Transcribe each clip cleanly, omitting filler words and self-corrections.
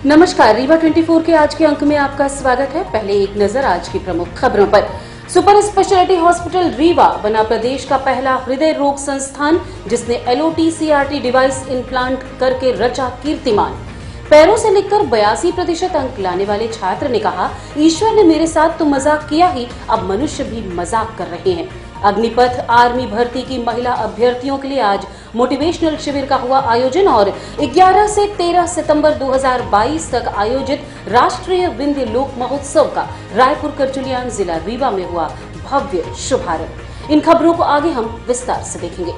नमस्कार, रीवा 24 के आज के अंक में आपका स्वागत है। पहले एक नजर आज की प्रमुख खबरों पर। सुपर स्पेशलिटी हॉस्पिटल रीवा बना प्रदेश का पहला हृदय रोग संस्थान, जिसने LOT CRT डिवाइस इम्प्लांट करके रचा कीर्तिमान। पैरों से लिखकर 82% अंक लाने वाले छात्र ने कहा, ईश्वर ने मेरे साथ तो मजाक किया ही, अब मनुष्य भी मजाक कर रहे हैं। अग्निपथ आर्मी भर्ती की महिला अभ्यर्थियों के लिए आज मोटिवेशनल शिविर का हुआ आयोजन और 11 से 13 सितंबर 2022 तक आयोजित राष्ट्रीय विंध्य लोक महोत्सव का रायपुर करचुलियान जिला रीवा में हुआ भव्य शुभारंभ। इन खबरों को आगे हम विस्तार से देखेंगे।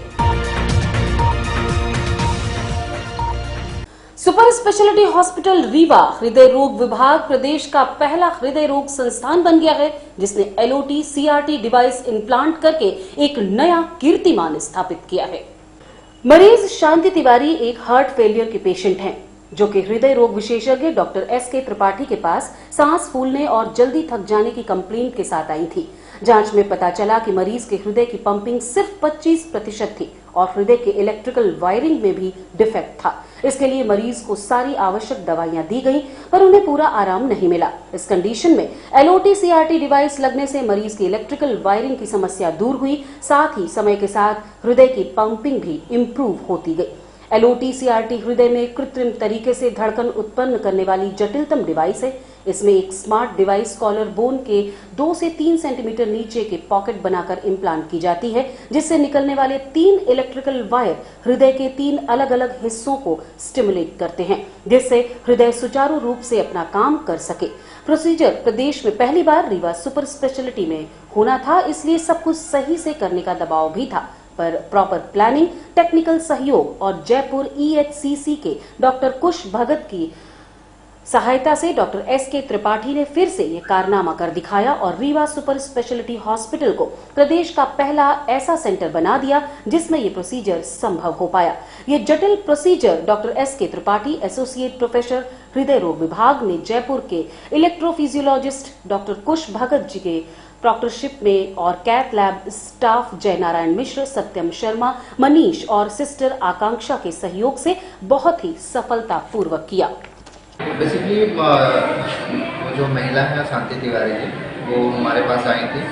सुपर स्पेशलिटी हॉस्पिटल रीवा हृदय रोग विभाग प्रदेश का पहला हृदय रोग संस्थान बन गया है, जिसने LOT CRT डिवाइस इम्प्लांट करके एक नया कीर्तिमान स्थापित किया है। मरीज शांति तिवारी एक हार्ट फेलियर के पेशेंट हैं, जो कि हृदय रोग विशेषज्ञ डॉक्टर SK त्रिपाठी के पास सांस फूलने और जल्दी थक जाने की कंप्लेंट के साथ आई थी। जांच में पता चला कि मरीज के हृदय की पंपिंग सिर्फ 25% थी और हृदय के इलेक्ट्रिकल वायरिंग में भी डिफेक्ट था। इसके लिए मरीज को सारी आवश्यक दवाइयां दी गई, पर उन्हें पूरा आराम नहीं मिला। इस कंडीशन में LOT CRT डिवाइस लगने से मरीज की इलेक्ट्रिकल वायरिंग की समस्या दूर हुई, साथ ही समय के साथ हृदय की पंपिंग भी इम्प्रूव होती गई। LOT CRT हृदय में कृत्रिम तरीके से धड़कन उत्पन्न करने वाली जटिलतम डिवाइस है। इसमें एक स्मार्ट डिवाइस कॉलर बोन के 2 से 3 सेंटीमीटर नीचे के पॉकेट बनाकर इम्प्लांट की जाती है, जिससे निकलने वाले 3 इलेक्ट्रिकल वायर हृदय के 3 अलग अलग हिस्सों को स्टिमुलेट करते हैं, जिससे हृदय सुचारू रूप से अपना काम कर सके। प्रोसीजर प्रदेश में पहली बार रीवा सुपर स्पेशलिटी में होना था, इसलिए सब कुछ सही से करने का दबाव भी था, पर प्रॉपर प्लानिंग, टेक्निकल सहयोग और जयपुर EHCC के डॉक्टर कुश भगत की सहायता से डॉक्टर SK त्रिपाठी ने फिर से ये कारनामा कर दिखाया और रीवा सुपर स्पेशलिटी हॉस्पिटल को प्रदेश का पहला ऐसा सेंटर बना दिया जिसमें ये प्रोसीजर संभव हो पाया। ये जटिल procedure doctor SK Tripathi, associate professor हृदय रोग विभाग ने जयपुर के इलेक्ट्रोफिजियोलॉजिस्ट डॉक्टर कुश भगत जी के प्रॉक्टरशिप में और कैथ लैब स्टाफ जय नारायण मिश्र, सत्यम शर्मा, मनीष और सिस्टर आकांक्षा के सहयोग से बहुत ही सफलतापूर्वक किया। बेसिकली जो महिला है शांति तिवारी जी, वो हमारे पास आई थी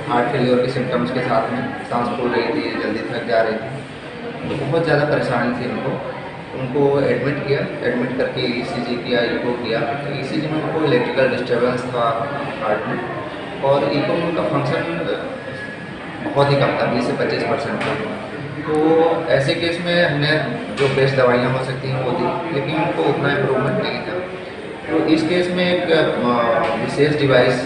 हार्ट फेलियर के सिम्टम्स के साथ में। सांस फूल रही थी, जल्दी थक जा रही थी, तो बहुत ज़्यादा परेशानी थी उनको एडमिट किया। एडमिट करके ECG किया, ईको किया। ECG में उनको इलेक्ट्रिकल डिस्टर्बेंस था हार्ट में, और ईको में उनका फंक्शन बहुत ही कम था, 20 से 25% था। तो ऐसे केस में हमने जो बेस्ट दवाइयाँ हो सकती हैं वो दी, लेकिन उनको उतना इम्प्रूवमेंट नहीं था। तो इस केस में एक विशेष डिवाइस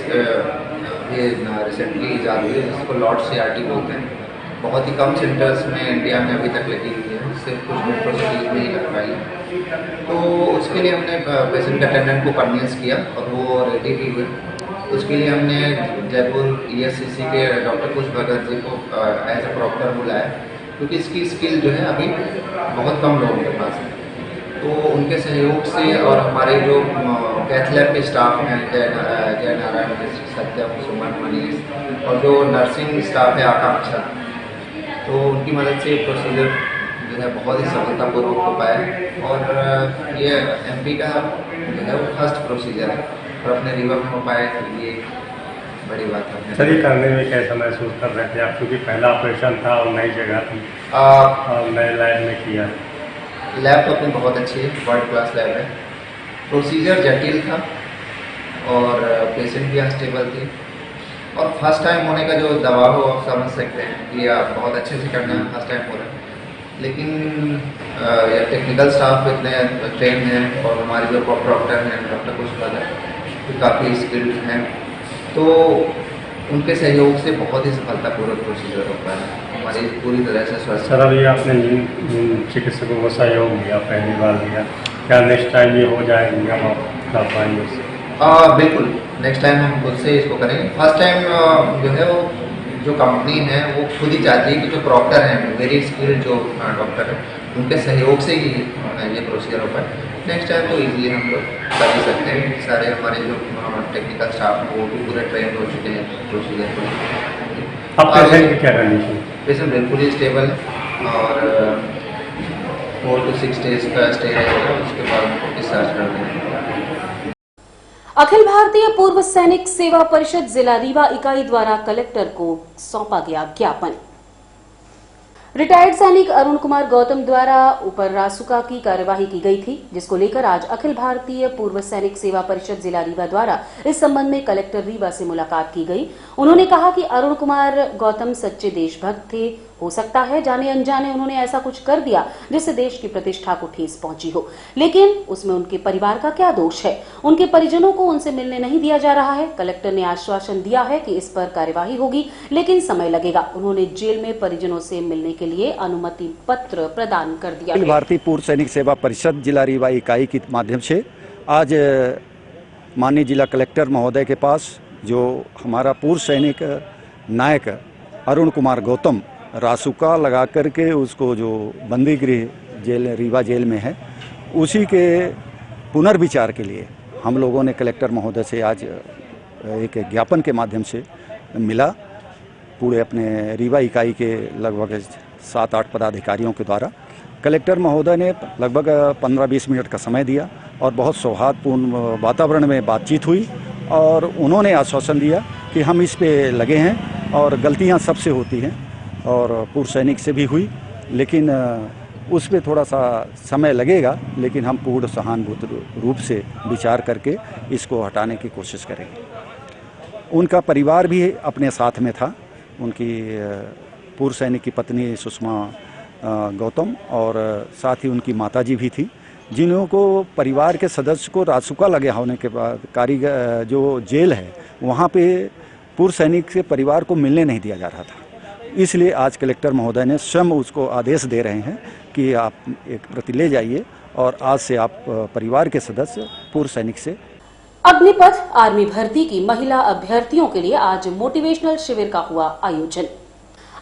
ये रिसेंटली ईजाद हुई है, जिसको LOT CRT बोलते हैं। बहुत ही कम सेंटर्स में इंडिया में अभी तक लगी हुई है, सिर्फ कुछ मेट्रो सिटीज में ही लग पाई है। तो उसके लिए हमने पेशेंट अटेंडेंट को कन्विंस किया और वो रेडी भी हुए। उसके लिए हमने जयपुर EHCC के डॉक्टर कुश भगत जी को एज अ प्रॉक्टर बुलाया, क्योंकि इसकी स्किल जो है अभी बहुत कम लोगों के पास है। तो उनके सहयोग से और हमारे जो कैथ लैब के स्टाफ हैं, जय नारायण मिश्र, सत्यम, सुमन, मनीष, और जो नर्सिंग स्टाफ है आकांक्षा, तो उनकी मदद से प्रोसीजर जो है बहुत ही सफलतापूर्वक हो पाया। और ये MP का जो है वो फर्स्ट प्रोसीजर है और अपने रीवा में हो पाया, तो ये बड़ी बात है। सर, ये करने में कैसा महसूस कर रहे थे आप, क्योंकि पहला ऑपरेशन था और नई जगह थी और नए लैब में किया? लैब तो अपनी बहुत अच्छी है, वर्ल्ड क्लास लैब है। प्रोसीजर जटिल था और पेशेंट भी अनस्टेबल थे, और फर्स्ट टाइम होने का जो दबाव हो आप समझ सकते हैं कि आप बहुत अच्छे से करना है, फर्स्ट टाइम हो रहा है। लेकिन टेक्निकल स्टाफ इतने ट्रेन हैं और हमारे जो प्रॉक्टर हैं डॉक्टर कुश भगत, तो काफ़ी स्किल्ड हैं, तो उनके सहयोग से बहुत ही सफलतापूर्वक प्रोसीजर होता है, हमारी पूरी तरह से स्वस्थ। सर, अभी आपने चिकित्सकों को सहयोग दिया, पहली बार दिया, क्या नेक्स्ट टाइम ये हो जाएंगे हम आप कर पाएंगे उससे? बिल्कुल, नेक्स्ट टाइम हम खुद से इसको करेंगे। फर्स्ट टाइम जो है वो जो कंपनी है वो खुद ही चाहती है कि जो प्रॉक्टर हैं, वेरी स्किल्ड जो डॉक्टर है, उनके सहयोग से ही ये प्रोसीजर हो पाए। नेक्स्ट टाइम तो इजीली हम लोग कर ही सकते हैं। सारे हमारे जो टेक्निकल स्टाफ हैं वो भी पूरे ट्रेन हो चुके हैं प्रोसीजर को। अब पेशेंट की क्या कंडीशन? पेशेंट बिल्कुल ही स्टेबल है और 4 to 6 डेज का स्टे रहेगा, उसके बाद डिस्चार्ज कर दें। अखिल भारतीय पूर्व सैनिक सेवा परिषद जिला रीवा इकाई द्वारा कलेक्टर को सौंपा गया ज्ञापन। रिटायर्ड सैनिक अरुण कुमार गौतम द्वारा ऊपर रासुका की कार्यवाही की गई थी, जिसको लेकर आज अखिल भारतीय पूर्व सैनिक सेवा परिषद जिला रीवा द्वारा इस संबंध में कलेक्टर रीवा से मुलाकात की गई। उन्होंने कहा कि अरुण कुमार गौतम सच्चे देशभक्त थे। हो सकता है जाने अनजाने उन्होंने ऐसा कुछ कर दिया जिससे देश की प्रतिष्ठा को ठेस पहुंची हो, लेकिन उसमें उनके परिवार का क्या दोष है? उनके परिजनों को उनसे मिलने नहीं दिया जा रहा है। कलेक्टर ने आश्वासन दिया है कि इस पर कार्यवाही होगी, लेकिन समय लगेगा। उन्होंने जेल में परिजनों से मिलने के लिए अनुमति पत्र प्रदान कर दिया है। भारतीय पूर्व सैनिक सेवा परिषद जिला रीवा इकाई के माध्यम से आज माननीय जिला कलेक्टर महोदय के पास जो हमारा पूर्व सैनिक नायक अरुण कुमार गौतम रासुका लगा करके उसको जो बंदी गृह जेल रीवा जेल में है, उसी के पुनर्विचार के लिए हम लोगों ने कलेक्टर महोदय से आज एक ज्ञापन के माध्यम से मिला। पूरे अपने रीवा इकाई के लगभग 7-8 पदाधिकारियों के द्वारा कलेक्टर महोदय ने लगभग 15-20 मिनट का समय दिया और बहुत सौहार्दपूर्ण वातावरण में बातचीत हुई और उन्होंने आश्वासन दिया कि हम इस पे लगे हैं और गलतियां सबसे होती हैं और पूर्व सैनिक से भी हुई, लेकिन उस पे थोड़ा सा समय लगेगा, लेकिन हम पूर्ण सहानुभूत रूप से विचार करके इसको हटाने की कोशिश करेंगे। उनका परिवार भी अपने साथ में था। उनकी पूर्व सैनिक की पत्नी सुषमा गौतम और साथ ही उनकी माताजी भी थी, जिन्हों को परिवार के सदस्य को रासुका लगे होने के बाद कारीगर जो जेल है वहाँ पे पूर्व सैनिक से परिवार को मिलने नहीं दिया जा रहा था। इसलिए आज कलेक्टर महोदय ने स्वयं उसको आदेश दे रहे हैं कि आप एक प्रति ले जाइए और आज से आप परिवार के सदस्य पूर्व सैनिक से। अग्निपथ आर्मी भर्ती की महिला अभ्यर्थियों के लिए आज मोटिवेशनल शिविर का हुआ आयोजन।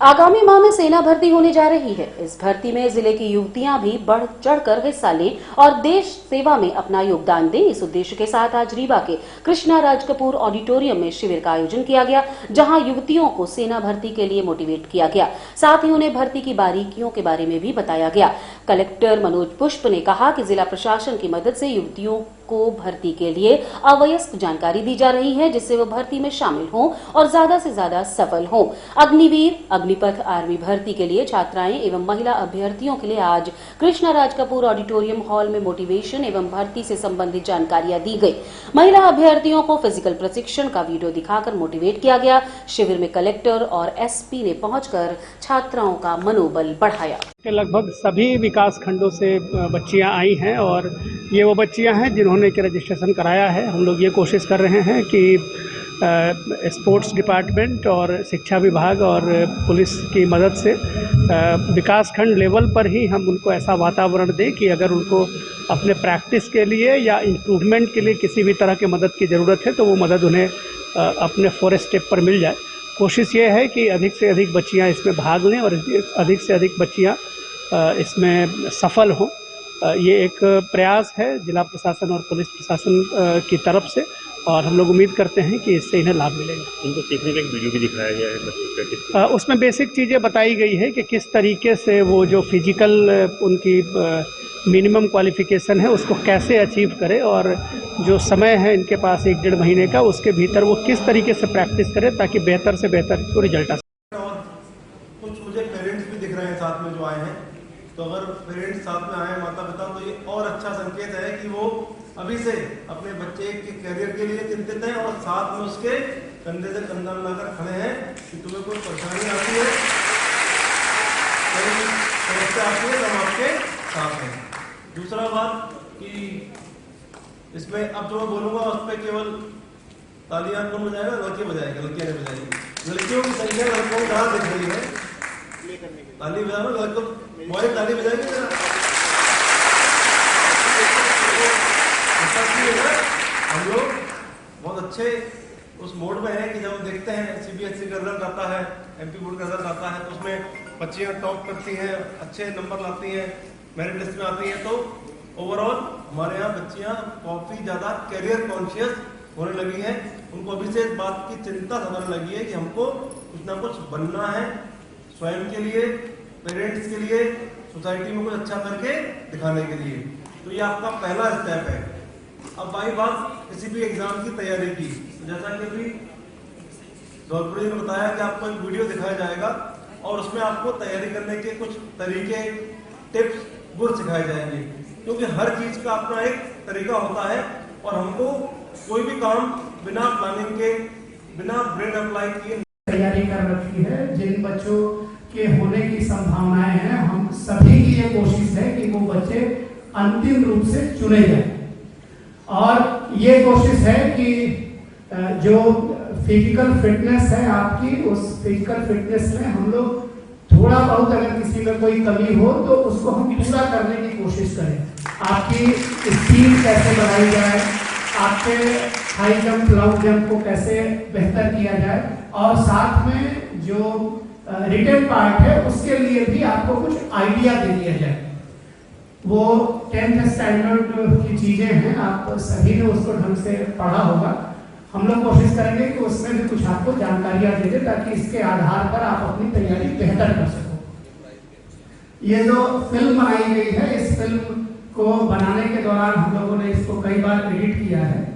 आगामी माह में सेना भर्ती होने जा रही है। इस भर्ती में जिले की युवतियां भी बढ़ चढ़कर हिस्सा लें और देश सेवा में अपना योगदान दें। इस उद्देश्य के साथ आज रीवा के कृष्णा राज कपूर ऑडिटोरियम में शिविर का आयोजन किया गया, जहां युवतियों को सेना भर्ती के लिए मोटिवेट किया गया। साथ ही उन्हें भर्ती की बारीकियों के बारे में भी बताया गया। कलेक्टर मनोज पुष्प ने कहा कि जिला प्रशासन की मदद से युवतियों को भर्ती के लिए अवयस्क जानकारी दी जा रही है, जिससे वो भर्ती में शामिल हों और ज्यादा से ज्यादा सफल हों। अग्निवीर अग्निपथ आर्मी भर्ती के लिए छात्राएं एवं महिला अभ्यर्थियों के लिए आज कृष्णा राज कपूर ऑडिटोरियम हॉल में मोटिवेशन एवं भर्ती से संबंधित जानकारियां दी गई। महिला अभ्यर्थियों को फिजिकल प्रशिक्षण का वीडियो दिखाकर मोटिवेट किया गया। शिविर में कलेक्टर और एसपी ने पहुंचकर छात्राओं का मनोबल बढ़ाया। लगभग सभी विकास खंडों से बच्चियां आई हैं और ये वो बच्चियां हैं जिन्होंने कि रजिस्ट्रेशन कराया है। हम लोग ये कोशिश कर रहे हैं कि स्पोर्ट्स डिपार्टमेंट और शिक्षा विभाग और पुलिस की मदद से विकास खंड लेवल पर ही हम उनको ऐसा वातावरण दें कि अगर उनको अपने प्रैक्टिस के लिए या इम्प्रूवमेंट के लिए किसी भी तरह की मदद की ज़रूरत है तो वो मदद उन्हें अपने फॉरेस्ट स्टेप पर मिल जाए। कोशिश ये है कि अधिक से अधिक बच्चियां इसमें भाग लें और अधिक से अधिक बच्चियां इसमें सफल हों। ये एक प्रयास है जिला प्रशासन और पुलिस प्रशासन की तरफ से और हम लोग उम्मीद करते हैं कि इससे इन्हें लाभ मिलेगा। उनको सीखने का एक वीडियो भी दिखाया गया है प्रैक्टिस। उसमें बेसिक चीज़ें बताई गई है कि किस तरीके से वो जो फिजिकल उनकी मिनिमम क्वालिफिकेशन है उसको कैसे अचीव करें और जो समय है इनके पास 1-1.5 महीने का, उसके भीतर वो किस तरीके से प्रैक्टिस करें ताकि बेहतर से बेहतर को रिजल्ट आ सके। और कुछ मुझे पेरेंट्स भी दिख रहे हैं साथ में जो आए हैं, तो अगर पेरेंट्स साथ में आए माता पिता तो ये और अच्छा संकेत है कि वो अभी से अपने बच्चे के करियर के लिए चिंतित हैं और साथ में उसके कंधे से कंधा मिलाकर खड़े हैं कि तुम्हें कोई परेशानी आती है, कोई समस्या आती है, हम आपके साथ हैं। दूसरा बात कि इसमें अब जो मैं बोलूँगा उस पर केवल तालियां कौन बजाएगा? लड़कियाँ बजाएंगे, लड़कियाँ नहीं बजाएंगी। लड़कियों की संख्या लड़कों को कहाँ दिख रही है? ताली बजाओ, लड़कों बॉय ताली बजाएंगे। हम लोग बहुत अच्छे उस मोड में हैं कि जब देखते हैं CBSE का रिजल्ट आता है, MP बोर्ड का रिजल्ट आता है तो उसमें बच्चियां टॉप करती हैं, अच्छे नंबर लाती हैं, मेरिट लिस्ट में आती हैं, तो ओवरऑल हमारे यहाँ बच्चियां काफ़ी ज़्यादा करियर कॉन्शियस होने लगी हैं। उनको अभी से इस बात की चिंता सताने लगी है कि हमको कुछ ना कुछ बनना है, स्वयं के लिए, पेरेंट्स के लिए, सोसाइटी में कुछ अच्छा करके दिखाने के लिए। तो ये आपका पहला स्टेप है। अब बाई बात किसी भी एग्जाम की तैयारी की, जैसा कि अभी धौलपुरी ने बताया कि आपको एक वीडियो दिखाया जाएगा और उसमें आपको तैयारी करने के कुछ तरीके, टिप्स, गुर सिखाए जाएंगे, क्योंकि हर चीज का अपना एक तरीका होता है और हमको कोई भी काम बिना प्लानिंग के, बिना ब्रेन अप्लाई किए तैयारी कर रखी है। जिन बच्चों के होने की संभावनाएं हैं, हम सभी की ये कोशिश है कि वो बच्चे अंतिम रूप से चुने जाएं और ये कोशिश है कि जो फिजिकल फिटनेस है आपकी, उस फिजिकल फिटनेस में हम लोग थोड़ा बहुत अगर किसी में कोई कमी हो तो उसको हम पूरा करने की कोशिश करें। आपकी स्पीड कैसे बढ़ाई जाए, आपके हाई जंप, लॉन्ग जंप को कैसे बेहतर किया जाए और साथ में जो रिटन पार्ट है उसके लिए भी आपको कुछ आइडिया दे दिया जाए। वो 10th स्टैंडर्ड की चीजें हैं, आप सभी ने उसको ढंग से पढ़ा होगा। हम लोग कोशिश करेंगे कि उसमें भी कुछ आपको जानकारियां दे दें ताकि इसके आधार पर आप अपनी तैयारी बेहतर कर सको। ये जो फिल्म बनाई गई है, इस फिल्म को बनाने के दौरान हम लोगों ने इसको कई बार एडिट किया है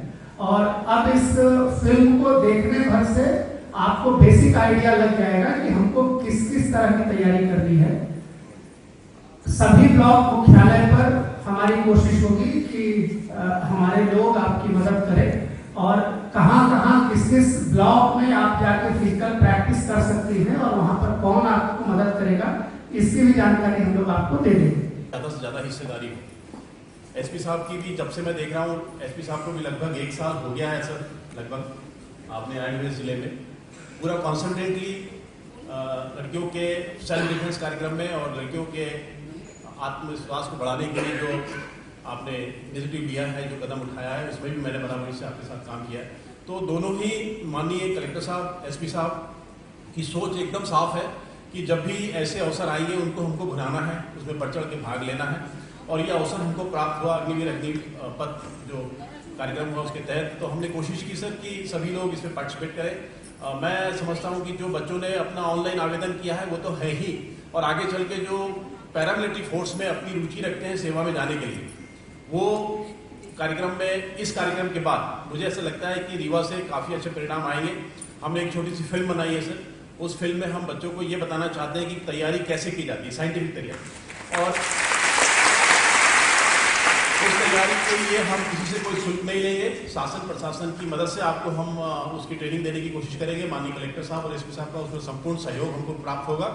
और अब इस फिल्म को देखने भर से आपको बेसिक आइडिया लग जाएगा कि हमको किस किस तरह की तैयारी करनी है। सभी ब्लॉक मुख्यालय पर हमारी कोशिश होगी कि हमारे लोग आपकी मदद करें और कहां-कहां किस-किस ब्लॉक में आप जाके फिजिकल प्रैक्टिस कर सकती हैं और वहां पर कौन आपको मदद करेगा, इसकी भी जानकारी हम लोग आपको दे देंगे। ज़्यादा से ज़्यादा हिस्सेदारी हो। एसपी साहब की भी जब से मैं देख रहा हूँ, एसपी साहब को भी लगभग 1 साल हो गया है सर, लगभग आपने आए हुए ज़िले में पूरा कॉन्सेंट्रेटली लड़कियों के सेल्फ डिफेंस कार्यक्रम में और लड़कियों के आत्मविश्वास को बढ़ाने के लिए जो आपने इनिशिएटिव लिया है, जो कदम उठाया है, उसमें भी मैंने बराबरी से आपके साथ काम किया है। तो दोनों ही माननीय कलेक्टर साहब, एसपी साहब की सोच एकदम साफ है कि जब भी ऐसे अवसर आएंगे उनको हमको भुनाना है, उसमें बढ़ चढ़ के भाग लेना है और ये अवसर हमको प्राप्त हुआ अग्निवीर अग्निपथ जो कार्यक्रम हुआ उसके तहत। तो हमने कोशिश की सर कि सभी लोग इसमें पार्टिसिपेट करें। मैं समझता हूँ कि जो बच्चों ने अपना ऑनलाइन आवेदन किया है वो तो है ही, और आगे चल के जो पैरामिलिट्री फोर्स में अपनी रुचि रखते हैं सेवा में जाने के लिए, वो कार्यक्रम में, इस कार्यक्रम के बाद मुझे ऐसा लगता है कि रीवा से काफ़ी अच्छे परिणाम आएंगे। हमने एक छोटी सी फिल्म बनाई है सर, उस फिल्म में हम बच्चों को ये बताना चाहते हैं कि तैयारी कैसे की जाती है, साइंटिफिक तैयारी, और उस तैयारी के लिए हम किसी से कोई शुल्क नहीं लेंगे। शासन प्रशासन की मदद से आपको हम उसकी ट्रेनिंग देने की कोशिश करेंगे। माननीय कलेक्टर साहब और एसपी साहब का उसमें संपूर्ण सहयोग हमको प्राप्त होगा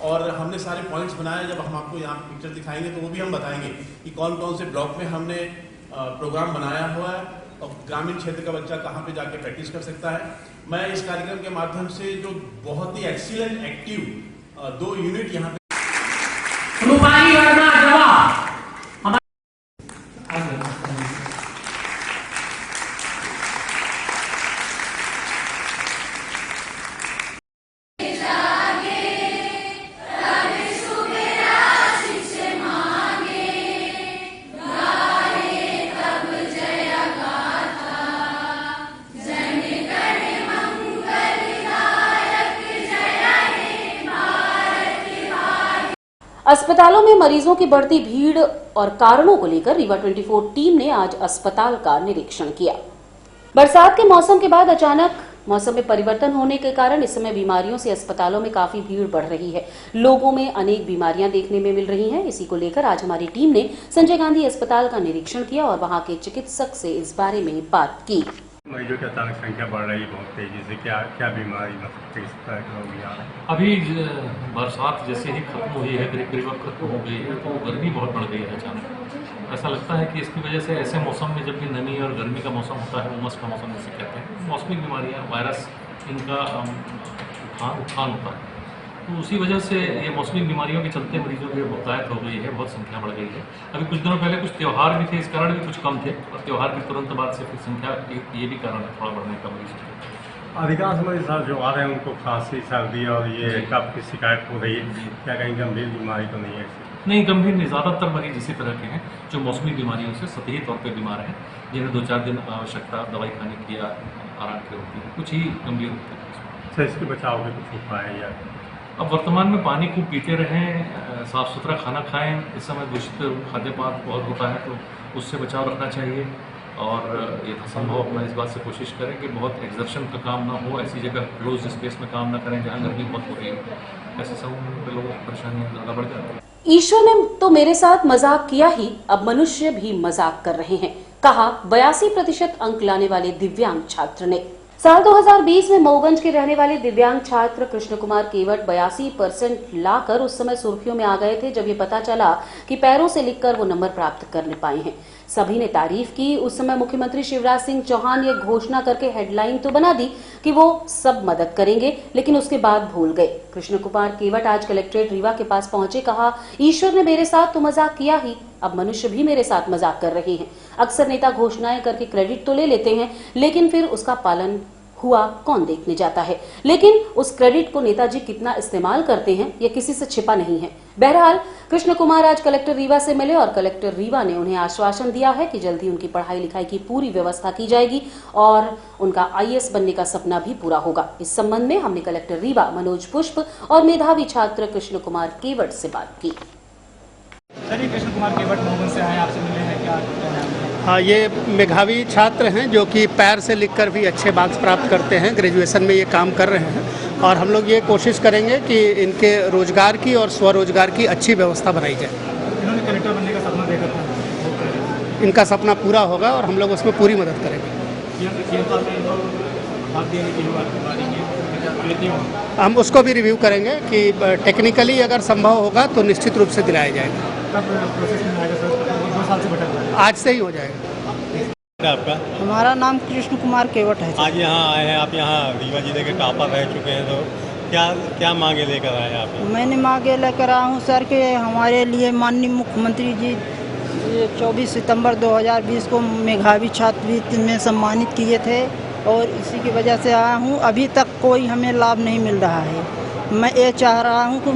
और हमने सारे पॉइंट्स बनाए। जब हम आपको यहाँ पिक्चर दिखाएंगे तो वो भी हम बताएंगे कि कौन कौन से ब्लॉक में हमने प्रोग्राम बनाया हुआ है और ग्रामीण क्षेत्र का बच्चा कहाँ पे जाके प्रैक्टिस कर सकता है। मैं इस कार्यक्रम के माध्यम से जो बहुत ही एक्सीलेंट एक्टिव 2 यूनिट यहाँ पे अस्पतालों में मरीजों की बढ़ती भीड़ और कारणों को लेकर रीवा 24 टीम ने आज अस्पताल का निरीक्षण किया। बरसात के मौसम के बाद अचानक मौसम में परिवर्तन होने के कारण इस समय बीमारियों से अस्पतालों में काफी भीड़ बढ़ रही है। लोगों में अनेक बीमारियां देखने में मिल रही हैं। इसी को लेकर आज हमारी टीम ने संजय गांधी अस्पताल का निरीक्षण किया और वहां के चिकित्सक से इस बारे में बात की। मरीजों की अचानक संख्या बढ़ रही है बहुत तेजी से, क्या बीमारी मतलब किस तरह के लोग यहाँ हैं? अभी बरसात जैसे ही खत्म हुई है, करीब खत्म हो गई है, तो गर्मी बहुत बढ़ गई है अचानक। ऐसा लगता है कि इसकी वजह से ऐसे मौसम में जब भी नमी और गर्मी का मौसम होता है, उमस का मौसम जैसे कहते हैं, मौसमी बीमारियाँ, वायरस, इनका उत्थान होता है। तो उसी वजह से ये मौसमी बीमारियों के चलते मरीजों की बहुतायत हो गई है, बहुत संख्या बढ़ गई है। अभी कुछ दिनों पहले कुछ त्यौहार भी थे, इस कारण भी कुछ कम थे और त्यौहार के तुरंत बाद से फिर संख्या, ये भी कारण है थोड़ा बढ़ने का मरीज। अधिकांश मरीज साहब जो आ रहे हैं उनको खांसी, सर्दी और ये कफ की शिकायत हो रही है, क्या कहीं गंभीर बीमारी तो नहीं है? नहीं, गंभीर नहीं। ज़्यादातर मरीज इसी तरह के हैं जो मौसमी बीमारियों से सतही तौर पर बीमार हैं, जिन्हें 2-4 दिन आवश्यकता दवाई खाने की या आराम की होती है, कुछ ही गंभीर होते हैं। सर, इसके बचाव के कुछ उपाय या अब वर्तमान में पानी खूब पीते रहें, साफ़ सुथरा खाना खाएं। इस समय दूषित खाद्य पदार्थ बहुत होता है तो उससे बचाव रखना चाहिए और यथासंभव अपना इस बात से कोशिश करें कि बहुत एक्सर्शन का काम ना हो, ऐसी जगह क्लोज स्पेस में काम ना करें जहाँ गर्मी बहुत हो रही है। ऐसे समूह में लोगों की परेशानियाँ ज़्यादा बढ़ जाती हैं। ईश्वर ने तो मेरे साथ मजाक किया ही, अब मनुष्य भी मजाक कर रहे हैं, कहा 82% अंक लाने वाले दिव्यांग छात्र ने। साल 2020 में मऊगंज के रहने वाले दिव्यांग छात्र कृष्ण कुमार केवट 82% लाकर उस समय सुर्खियों में आ गए थे जब ये पता चला कि पैरों से लिखकर वो नंबर प्राप्त करने पाए हैं। सभी ने तारीफ की। उस समय मुख्यमंत्री शिवराज सिंह चौहान ये घोषणा करके हेडलाइन तो बना दी कि वो सब मदद करेंगे, लेकिन उसके बाद भूल गए। कृष्ण कुमार केवट आज कलेक्ट्रेट रीवा के पास पहुंचे, कहा ईश्वर ने मेरे साथ तो मजाक किया ही, अब मनुष्य भी मेरे साथ मजाक कर रहे हैं। अक्सर नेता घोषणाएं करके क्रेडिट तो ले लेते हैं, लेकिन फिर उसका पालन हुआ कौन देखने जाता है। लेकिन उस क्रेडिट को नेताजी कितना इस्तेमाल करते हैं ये किसी से छिपा नहीं है। बहरहाल कृष्ण कुमार आज कलेक्टर रीवा से मिले और कलेक्टर रीवा ने उन्हें आश्वासन दिया है कि जल्दी उनकी पढ़ाई लिखाई की पूरी व्यवस्था की जाएगी और उनका IAS बनने का सपना भी पूरा होगा। इस संबंध में हमने कलेक्टर रीवा मनोज पुष्प और मेधावी छात्र कृष्ण कुमार केवट से बात की। सर, ये कृष्ण कुमार केवट मऊगंज से आए, आपसे मिले हैं, क्या कहना है? हाँ, ये मेधावी छात्र हैं जो कि पैर से लिखकर भी अच्छे मार्क्स प्राप्त करते हैं। ग्रेजुएशन में ये काम कर रहे हैं और हम लोग ये कोशिश करेंगे कि इनके रोजगार की और स्वरोजगार की अच्छी व्यवस्था बनाई जाए। इन्होंने कलेक्टर बनने का सपना देखा था, इनका सपना पूरा होगा और हम लोग उसमें पूरी मदद करेंगे। हम उसको भी रिव्यू करेंगे कि टेक्निकली अगर संभव होगा तो निश्चित रूप से दिलाया जाएगा। कब प्रोसेस में आएगा सर? 2 साल से भटक रहा है। आज से ही हो जाएगा। आपका? हमारा नाम कृष्ण कुमार केवट है। आज यहाँ आए हैं आप, यहाँ रीवा जिले के टॉपर रह चुके हैं, तो क्या मांगे लेकर आए हैं आप? मैंने मांगे लेकर आया हूँ सर कि हमारे लिए माननीय मुख्यमंत्री जी 24 सितंबर 2020 को मेधावी छात्रवृत्ति में सम्मानित किए थे और इसी की वजह से आया हूँ। अभी तक कोई हमें लाभ नहीं मिल रहा है। मैं ये चाह रहा हूँ कि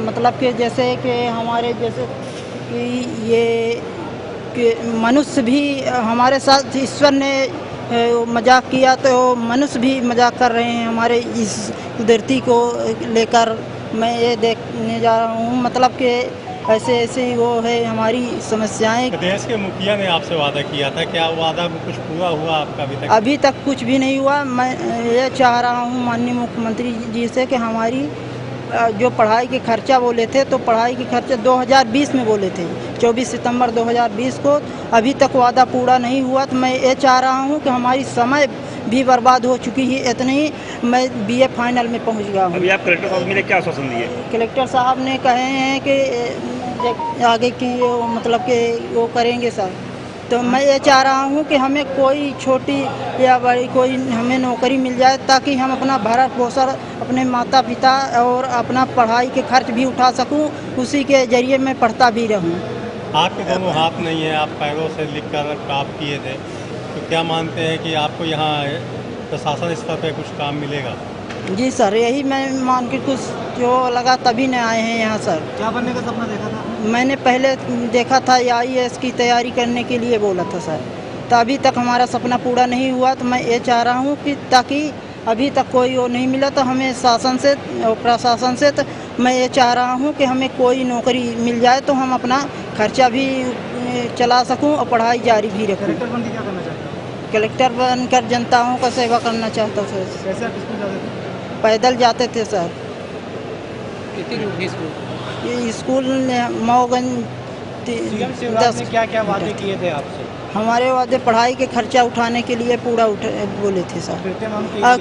मतलब कि जैसे कि हमारे जैसे कि ये कि मनुष्य भी हमारे साथ ईश्वर ने मजाक किया तो मनुष्य भी मजाक कर रहे हैं हमारे इस धरती को लेकर। मैं ये देखने जा रहा हूँ मतलब कि ऐसे ऐसे ही वो है हमारी समस्याएं। प्रदेश के मुखिया ने आपसे वादा किया था, क्या वादा कुछ पूरा हुआ आपका अभी तक? अभी तक कुछ भी नहीं हुआ। मैं ये चाह रहा हूँ माननीय मुख्यमंत्री जी से कि हमारी जो पढ़ाई के खर्चा बोले थे तो पढ़ाई के खर्चा 2020 में बोले थे, 24 सितंबर 2020 को, अभी तक वादा पूरा नहीं हुआ। तो मैं ये चाह रहा हूँ कि हमारी समय भी बर्बाद हो चुकी है। इतनी मैं BA फाइनल में पहुँच गया हूँ। अभी आप कलेक्टर साहब ने क्या आश्वासन दिए? कलेक्टर साहब ने कहे हैं कि आगे की मतलब कि वो करेंगे सर। तो मैं ये चाह रहा हूँ कि हमें कोई छोटी या बड़ी कोई हमें नौकरी मिल जाए ताकि हम अपना भरण पोषण अपने माता पिता और अपना पढ़ाई के खर्च भी उठा सकूँ, उसी के जरिए मैं पढ़ता भी रहूँ। आपके दोनों हाथ नहीं है, आप पैरों से लिखकर प्राप्त किए थे, तो क्या मानते हैं कि आपको यहाँ प्रशासन स्तर पर कुछ काम मिलेगा? जी सर, यही मैं मान के कुछ जो लगा तभी न आए हैं यहाँ सर। क्या बनने का सपना देखा था? मैंने पहले देखा था IAS की तैयारी करने के लिए बोला था सर, तो अभी तक हमारा सपना पूरा नहीं हुआ। तो मैं ये चाह रहा हूँ कि ताकि अभी तक कोई वो नहीं मिला तो हमें शासन से और प्रशासन से, तो मैं ये चाह रहा हूँ कि हमें कोई नौकरी मिल जाए तो हम अपना खर्चा भी चला सकूँ और पढ़ाई जारी भी रखूँ। कलेक्टर बन के क्या करना चाहते हैं? कलेक्टर बनकर जनताओं का सेवा करना चाहता हूँ सर। कैसे आप स्कूल जाते थे? पैदल जाते थे सर। कितनी दूर थी स्कूल? ये स्कूल मऊगंज 10। क्या क्या वादे किए थे आपसे? हमारे वादे पढ़ाई के खर्चा उठाने के लिए पूरा बोले थे सर।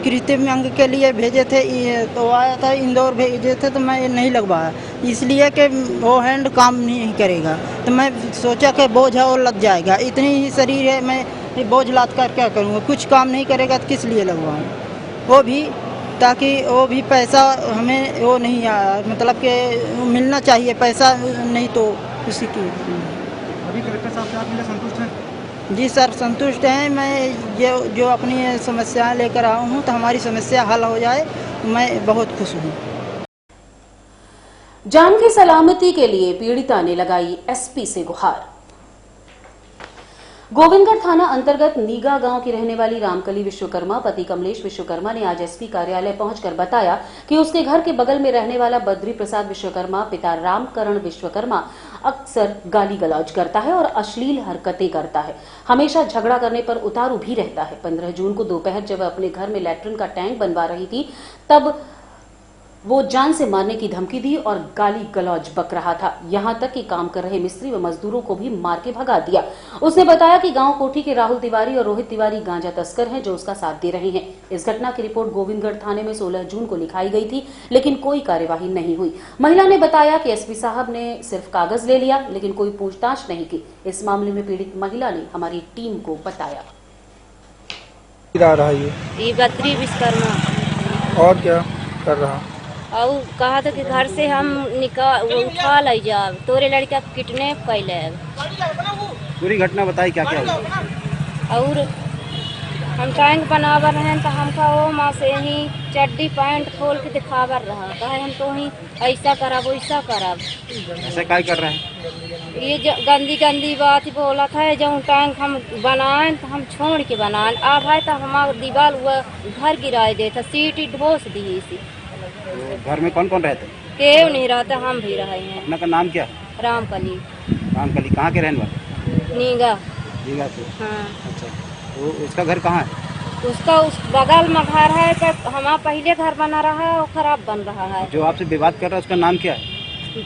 कृत्रिम अंग के लिए भेजे थे तो आया था, इंदौर भेजे थे तो मैं नहीं लगवाया इसलिए कि वो हैंड काम नहीं करेगा। तो मैं सोचा कि बोझ है और लग जाएगा, इतनी ही शरीर है, मैं बोझ लाद कर क्या करूँगा, कुछ काम नहीं करेगा तो किस लिए लगवाऊँ। वो भी ताकि वो भी पैसा हमें वो नहीं आया, मतलब कि मिलना चाहिए पैसा, नहीं तो उसी की। अभी कलेक्टर साहब से आप मिले, संतुष्ट हैं? जी सर, संतुष्ट हैं। मैं जो अपनी समस्याएं लेकर आया हूँ तो हमारी समस्या हल हो जाए, मैं बहुत खुश हूँ। जान की सलामती के लिए पीड़िता ने लगाई SP से गुहार। गोविंदगढ़ थाना अंतर्गत नीगा गांव की रहने वाली रामकली विश्वकर्मा पति कमलेश विश्वकर्मा ने आज एसपी कार्यालय पहुंचकर बताया कि उसके घर के बगल में रहने वाला बद्री प्रसाद विश्वकर्मा पिता रामकरण विश्वकर्मा अक्सर गाली गलौज करता है और अश्लील हरकतें करता है। हमेशा झगड़ा करने पर उतारू भी रहता है। 15 जून को दोपहर जब वह अपने घर में लैट्रिन का टैंक बनवा रही थी तब वो जान से मारने की धमकी दी और गाली गलौज बक रहा था। यहां तक कि काम कर रहे मिस्त्री व मजदूरों को भी मार के भगा दिया। उसने बताया कि गांव कोठी के राहुल तिवारी और रोहित तिवारी गांजा तस्कर हैं जो उसका साथ दे रहे हैं। इस घटना की रिपोर्ट गोविंदगढ़ थाने में 16 जून को लिखाई गई थी, लेकिन कोई कार्यवाही नहीं हुई। महिला ने बताया कि एसपी साहब ने सिर्फ कागज ले लिया, लेकिन कोई पूछताछ नहीं की। इस मामले में पीड़ित महिला ने हमारी टीम को बताया। ये बद्री विश्वकर्मा और क्या कर रहा? और कहा था कि घर से हम उठा ले जाओ, तोरे लड़का किडनैप कैले। पूरी घटना बताई क्या क्या हुआ? और हम टैंक बनावर हैं तो हमका वो माँ से ही चड्डी पैंट खोल के दिखावर रहा, कहे हम तो ही ऐसा करब वैसा करब। ऐसा क्या कर रहे हैं? ये गंदी गंदी बात बोला था। जब टैंक हम बनाए तो हम छोड़ के बनाए, अब है तो हमारा दीवार हुआ घर गिराए दे था, सीट ढोस दी इसी। घर में कौन कौन रहते? केव नहीं रहता, हम भी रहे हैं। अपना का नाम क्या है? रामकली। रामकली कहाँ के रहने वाले? नीगा। नीगा से? हाँ। अच्छा, तो उसका घर कहाँ है? उसका उस बगल में घर है, पर हमारा पहले घर बना रहा है और खराब बन रहा है। जो आपसे विवाद कर रहा है उसका नाम क्या है?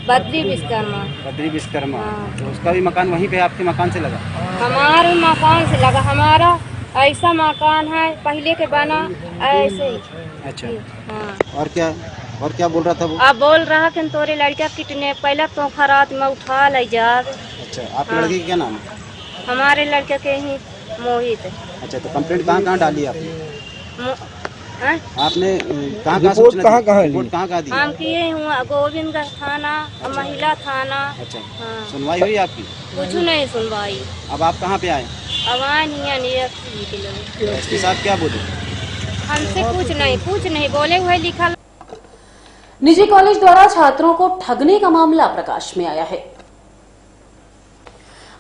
बद्री विश्वकर्मा। बद्री विश्वकर्मा। हाँ। तो उसका भी मकान वहीं पे आपके मकान से लगा? हमारे मकान से लगा। हमारा ऐसा मकान है पहले के बना ऐसे ही। अच्छा। हाँ। और क्या बोल रहा था वो? अब बोल रहा कि तोरे लड़का किडनैप पहले तो खरात में उठा ले जा। अच्छा, आपके लड़के का क्या नाम है? हमारे लड़के के ही मोहित। अच्छा, तो कंप्लेंट कहाँ डाली आपने? आपने कहाँ दी? हम किए हुआ गोविंदगढ़ थाना और महिला थाना। अच्छा। हाँ। सुनवाई हुई आपकी? कुछ नहीं सुनवाई। अब आप कहाँ पे आए? अब आए नहीं एसपी साहब क्या बोले? हमसे कुछ नहीं बोले हुए। लिखा निजी कॉलेज द्वारा छात्रों को ठगने का मामला प्रकाश में आया है।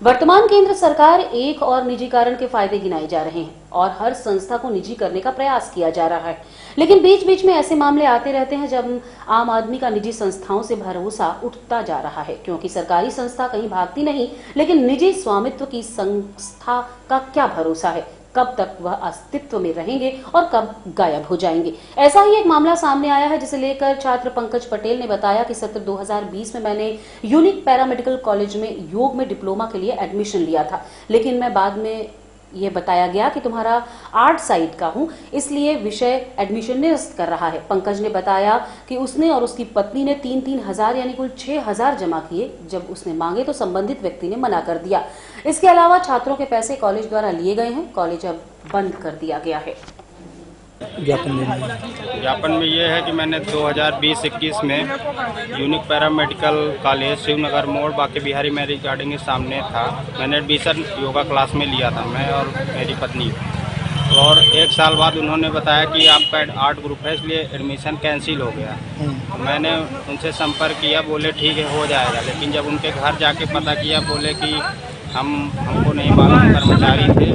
वर्तमान केंद्र सरकार एक और निजीकरण के फायदे गिनाए जा रहे हैं और हर संस्था को निजी करने का प्रयास किया जा रहा है, लेकिन बीच बीच में ऐसे मामले आते रहते हैं जब आम आदमी का निजी संस्थाओं से भरोसा उठता जा रहा है, क्योंकि सरकारी संस्था कहीं भागती नहीं, लेकिन निजी स्वामित्व की संस्था का क्या भरोसा है, कब तक वह अस्तित्व में रहेंगे और कब गायब हो जाएंगे। ऐसा ही एक मामला सामने आया है, जिसे लेकर छात्र पंकज पटेल ने बताया कि सत्र 2020 में मैंने यूनिक पैरामेडिकल कॉलेज में योग में डिप्लोमा के लिए एडमिशन लिया था, लेकिन मैं बाद में ये बताया गया कि तुम्हारा आर्ट साइड का हूं, इसलिए विषय एडमिशन निरस्त कर रहा है। पंकज ने बताया कि उसने और उसकी पत्नी ने 3-3 हजार यानी कुल 6,000 जमा किए। जब उसने मांगे तो संबंधित व्यक्ति ने मना कर दिया। इसके अलावा छात्रों के पैसे कॉलेज द्वारा लिए गए हैं। कॉलेज अब बंद कर दिया गया है। ज्ञापन में ये है कि मैंने 2020-21 में यूनिक पैरामेडिकल कॉलेज शिवनगर मोड़ बाकी बिहारी मैरिज गार्डन के सामने था। मैंने एडमिशन योगा क्लास में लिया था, मैं और मेरी पत्नी। और 1 साल बाद उन्होंने बताया कि आपका आर्ट ग्रुप है, इसलिए एडमिशन कैंसिल हो गया। मैंने उनसे संपर्क किया, बोले ठीक है हो जाएगा, लेकिन जब उनके घर जाके पता किया बोले कि हमको नहीं मालूम, कर्मचारी थे,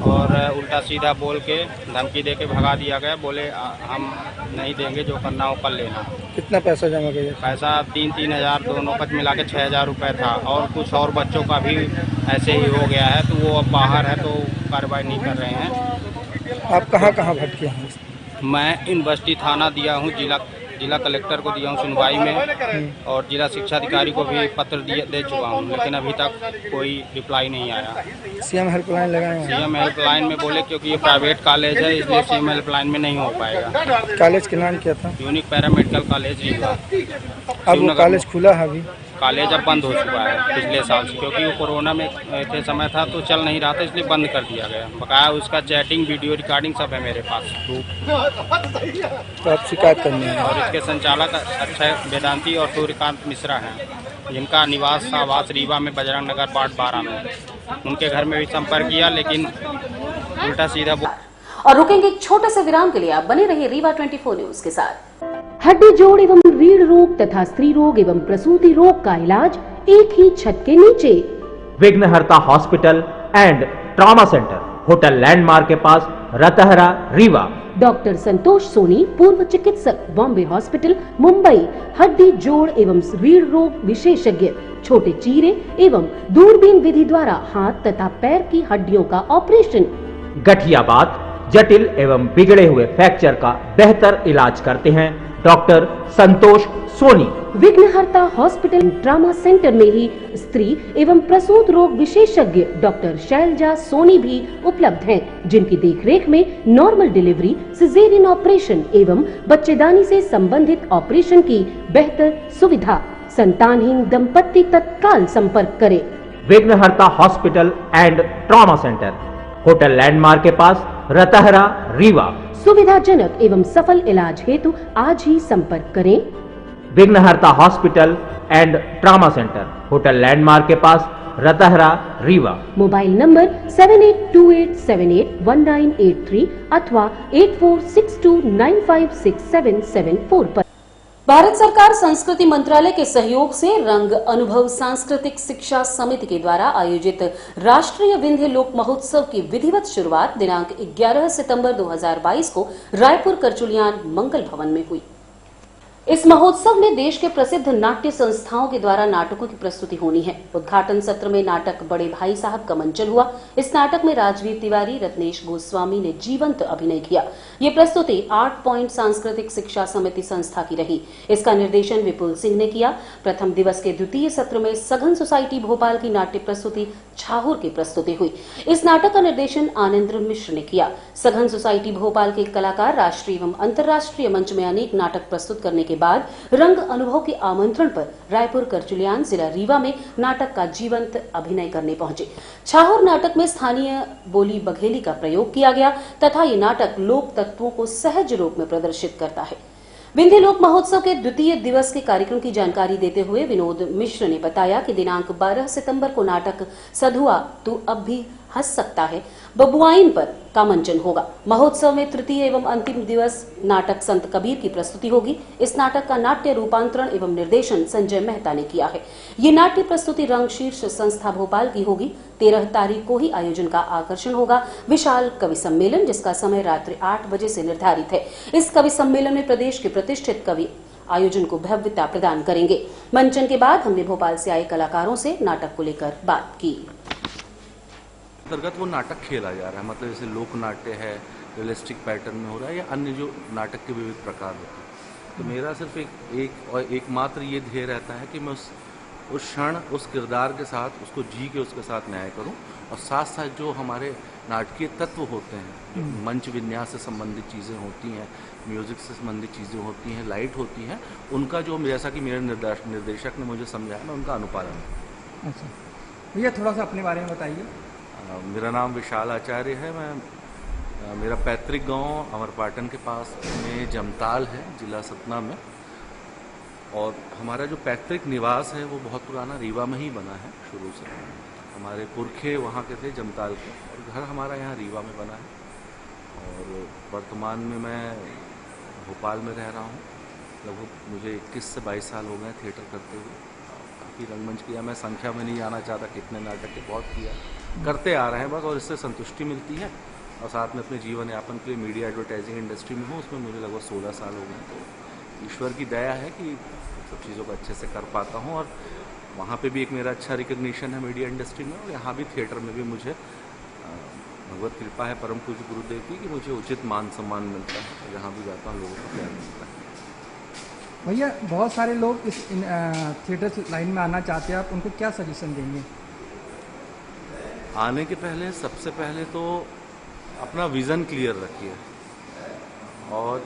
और उल्टा सीधा बोल के धमकी दे के भगा दिया गया। बोले हम नहीं देंगे, जो करना हो कर लेना। कितना पैसा जमा किया? पैसा 3-3 हजार, दोनों का मिला के 6,000 रुपये था, और कुछ और बच्चों का भी ऐसे ही हो गया है, तो वो अब बाहर है तो कार्रवाई नहीं कर रहे हैं। आप कहाँ भटके हैं? मैं यूनिवर्सिटी थाना दिया हूँ, जिला कलेक्टर को दिया हूँ सुनवाई में, और जिला शिक्षा अधिकारी को भी पत्र दे चुका हूँ, लेकिन अभी तक कोई रिप्लाई नहीं आया। सीएम हेल्पलाइन लगाए? सीएम हेल्पलाइन में बोले क्योंकि ये प्राइवेट कॉलेज है, इसलिए सीएम हेल्पलाइन में नहीं हो पाएगा। कॉलेज के नाम क्या था? Unique paramedical college Rewa. अब वो कॉलेज खुला है? अभी कॉलेज अब बंद हो चुका है पिछले साल से, क्योंकि वो कोरोना में के समय था तो चल नहीं रहा था, इसलिए बंद कर दिया गया। बकाया उसका चैटिंग, वीडियो रिकॉर्डिंग सब है मेरे पास। तो आप शिकायत करनी है। और इसके संचालक अक्षय वेदांती और सूर्यकांत मिश्रा हैं, जिनका निवास आवास रीवा में बजरंग नगर वार्ड 12 में। उनके घर में भी संपर्क किया, लेकिन उल्टा सीधा और रुकेंगे एक छोटे से विराम के लिए। आप बने रहिए रीवा 24 न्यूज के साथ। हड्डी जोड़ एवं रीढ़ रोग तथा स्त्री रोग एवं प्रसूति रोग का इलाज एक ही छत के नीचे। विघ्नहर्ता hospital, and trauma centre, hotel landmark के पास, रतहरा, रीवा। डॉक्टर संतोष सोनी, पूर्व चिकित्सक, बॉम्बे हॉस्पिटल, मुंबई, हड्डी जोड़ एवं रीढ़ रोग विशेषज्ञ, छोटे चीरे एवं दूरबीन विधि द्वारा हाथ तथा पैर की हड्डियों का ऑपरेशन, गठियाबात, जटिल एवं बिगड़े हुए फ्रैक्चर का बेहतर इलाज करते हैं डॉक्टर संतोष सोनी। विघ्नहर्ता हॉस्पिटल ट्रॉमा सेंटर में ही स्त्री एवं प्रसूत रोग विशेषज्ञ डॉक्टर शैलजा सोनी भी उपलब्ध हैं, जिनकी देखरेख में नॉर्मल डिलीवरी, सिजेरियन ऑपरेशन एवं बच्चेदानी से संबंधित ऑपरेशन की बेहतर सुविधा। संतानहीन दंपत्ति तत्काल संपर्क करें। विघ्नहर्ता hospital and trauma centre, hotel landmark के पास, रतहरा, रीवा। सुविधाजनक एवं सफल इलाज हेतु आज ही संपर्क करें। विघ्नहर्ता hospital and trauma centre, hotel landmark के पास, रतहरा, रीवा। मोबाइल नंबर 7828781983 अथवा 8462956774 पर। भारत सरकार संस्कृति मंत्रालय के सहयोग से रंग अनुभव सांस्कृतिक शिक्षा समिति के द्वारा आयोजित राष्ट्रीय विंध्य लोक महोत्सव की विधिवत शुरुआत दिनांक 11 सितंबर 2022 को रायपुर करचुलियान मंगल भवन में हुई। इस महोत्सव में देश के प्रसिद्ध नाट्य संस्थाओं के द्वारा नाटकों की प्रस्तुति होनी है। उद्घाटन सत्र में नाटक बड़े भाई साहब का मंचन हुआ। इस नाटक में राजवीर तिवारी, रत्नेश गोस्वामी ने जीवंत अभिनय किया। ये प्रस्तुति 8 पॉइंट सांस्कृतिक शिक्षा समिति संस्था की रही। इसका निर्देशन विपुल सिंह ने किया। प्रथम दिवस के द्वितीय सत्र में सघन सोसाइटी भोपाल की नाट्य प्रस्तुति छाहूर की प्रस्तुति हुई। इस नाटक का निर्देशन आनंद मिश्र ने किया। सघन सोसाइटी भोपाल के कलाकार राष्ट्रीय एवं अंतर्राष्ट्रीय मंच में अनेक नाटक प्रस्तुत करने के बाद रंग अनुभव के आमंत्रण पर रायपुर करचुलियान जिला रीवा में नाटक का जीवंत अभिनय करने पहुंचे। छाहूर नाटक में स्थानीय बोली बघेली का प्रयोग किया गया तथा ये नाटक लोक तत्वों को सहज रूप में प्रदर्शित करता है। विंध्य लोक महोत्सव के द्वितीय दिवस के कार्यक्रम की जानकारी देते हुए विनोद मिश्र ने बताया कि दिनांक 12 सितंबर को नाटक सधुआ तू अब भी हंस सकता है बबुआइन पर का मंचन होगा। महोत्सव में तृतीय एवं अंतिम दिवस नाटक संत कबीर की प्रस्तुति होगी। इस नाटक का नाट्य रूपांतरण एवं निर्देशन संजय मेहता ने किया है। ये नाट्य प्रस्तुति रंग शीर्ष संस्था भोपाल की होगी। 13 तारीख को ही आयोजन का आकर्षण होगा विशाल कवि सम्मेलन, जिसका समय रात्रि 8 बजे से निर्धारित है। इस कवि सम्मेलन में प्रदेश के प्रतिष्ठित कवि आयोजन को भव्यता प्रदान करेंगे। मंचन के बाद हमने भोपाल से आए कलाकारों से नाटक को लेकर बात की। अंतर्गत वो नाटक खेला जा रहा है, मतलब जैसे लोक नाट्य है, रियलिस्टिक पैटर्न में हो रहा है, या अन्य जो नाटक के विविध प्रकार होते हैं। तो मेरा सिर्फ एकमात्र ये ध्येय रहता है कि मैं उस क्षण उस किरदार के साथ उसको जी के उसके साथ न्याय करूं, और साथ साथ जो हमारे नाटकीय तत्व होते हैं, जो मंच विन्यास से संबंधित चीज़ें होती हैं, म्यूज़िक से संबंधित चीज़ें होती हैं, लाइट होती हैं, उनका जो जैसा कि मेरे निर्देशक ने मुझे समझाया, मैं उनका अनुपालन करूँ। अच्छा भैया, थोड़ा सा अपने बारे में बताइए। मेरा नाम विशाल आचार्य है। मेरा पैतृक गांव अमरपाटन के पास में जमताल है, जिला सतना में, और हमारा जो पैतृक निवास है वो बहुत पुराना रीवा में ही बना है शुरू से। हमारे पुरखे वहाँ के थे जमताल के, और घर हमारा यहाँ रीवा में बना है। और वर्तमान में मैं भोपाल में रह रहा हूँ। लगभग मुझे 21 से 22 साल हो गए थिएटर करते हुए। काफ़ी रंगमंच किया, मैं संख्या में नहीं जाना चाहता कितने नाटक के, बहुत किया, करते आ रहे हैं बस, और इससे संतुष्टि मिलती है। और साथ में अपने जीवन यापन के लिए मीडिया एडवर्टाइजिंग इंडस्ट्री में हूँ, उसमें मुझे लगभग 16 साल हो गए। तो ईश्वर की दया है कि सब चीज़ों को अच्छे से कर पाता हूँ, और वहाँ पे भी एक मेरा अच्छा रिकग्निशन है मीडिया इंडस्ट्री में, और यहाँ भी थिएटर में भी मुझे भगवत कृपा है परम पूज्य गुरुदेव की कि मुझे उचित मान सम्मान मिलता है। जहाँ भी जाता हूँ लोगों को प्यार मिलता है। भैया, बहुत सारे लोग इस थिएटर लाइन में आना चाहते हैं, आप उनको क्या सजेशन देंगे? आने के पहले सबसे पहले तो अपना विज़न क्लियर रखिए, और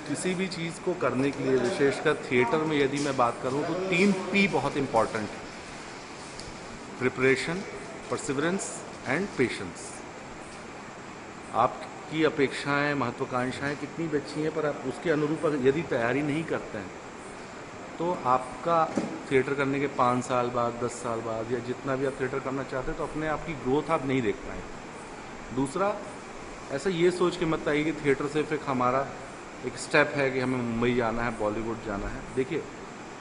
किसी भी चीज़ को करने के लिए, विशेषकर थिएटर में यदि मैं बात करूं, तो 3 P बहुत इम्पॉर्टेंट है: प्रिपरेशन, परसिवरेंस एंड पेशेंस। आपकी अपेक्षाएं, महत्वाकांक्षाएं कितनी भी अच्छी हैं, पर आप उसके अनुरूप यदि तैयारी नहीं करते हैं तो आपका थिएटर करने के 5 साल बाद, 10 साल बाद, या जितना भी आप थिएटर करना चाहते हैं, तो अपने आप की ग्रोथ आप नहीं देख पाएंगे। दूसरा, ऐसा ये सोच के मत आइए कि थिएटर सिर्फ हमारा एक स्टेप है कि हमें मुंबई जाना है, बॉलीवुड जाना है। देखिए,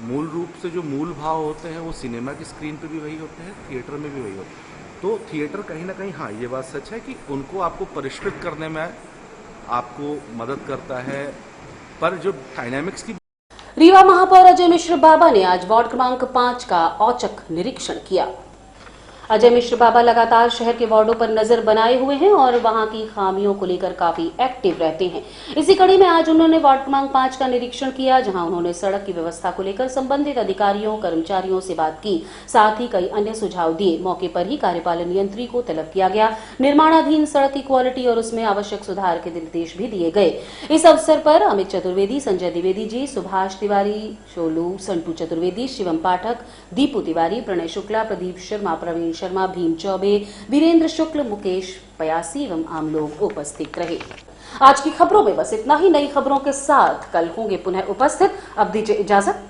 मूल रूप से जो मूल भाव होते हैं वो सिनेमा की स्क्रीन पे भी वही होते हैं, थिएटर में भी वही होते हैं। तो तो थिएटर कहीं ना कहीं, हाँ ये बात सच है कि उनको आपको परिष्कृत करने में आपको मदद करता है, पर जो डायनामिक्स की। रीवा महापौर अजय मिश्र बाबा ने आज वार्ड क्रमांक 5 का औचक निरीक्षण किया। अजय मिश्र बाबा लगातार शहर के वार्डों पर नजर बनाए हुए हैं और वहां की खामियों को लेकर काफी एक्टिव रहते हैं। इसी कड़ी में आज उन्होंने वार्ड क्रमांक 5 का निरीक्षण किया, जहां उन्होंने सड़क की व्यवस्था को लेकर संबंधित अधिकारियों कर्मचारियों से बात की, साथ ही कई अन्य सुझाव दिए। मौके पर ही कार्यपालन यंत्री को तलब किया गया। निर्माणाधीन सड़क की क्वालिटी और उसमें आवश्यक सुधार के निर्देश भी दिए गए। इस अवसर पर अमित चतुर्वेदी, संजय द्विवेदी जी, सुभाष तिवारी, शोलू, संटू चतुर्वेदी, शिवम पाठक, दीपू तिवारी, प्रणय शुक्ला, प्रदीप शर्मा, प्रवीण शर्मा, भीम चौबे, वीरेंद्र शुक्ल, मुकेश पयासी एवं आम लोग उपस्थित रहे। आज की खबरों में बस इतना ही। नई खबरों के साथ कल होंगे पुनः उपस्थित। अब दीजिए इजाजत।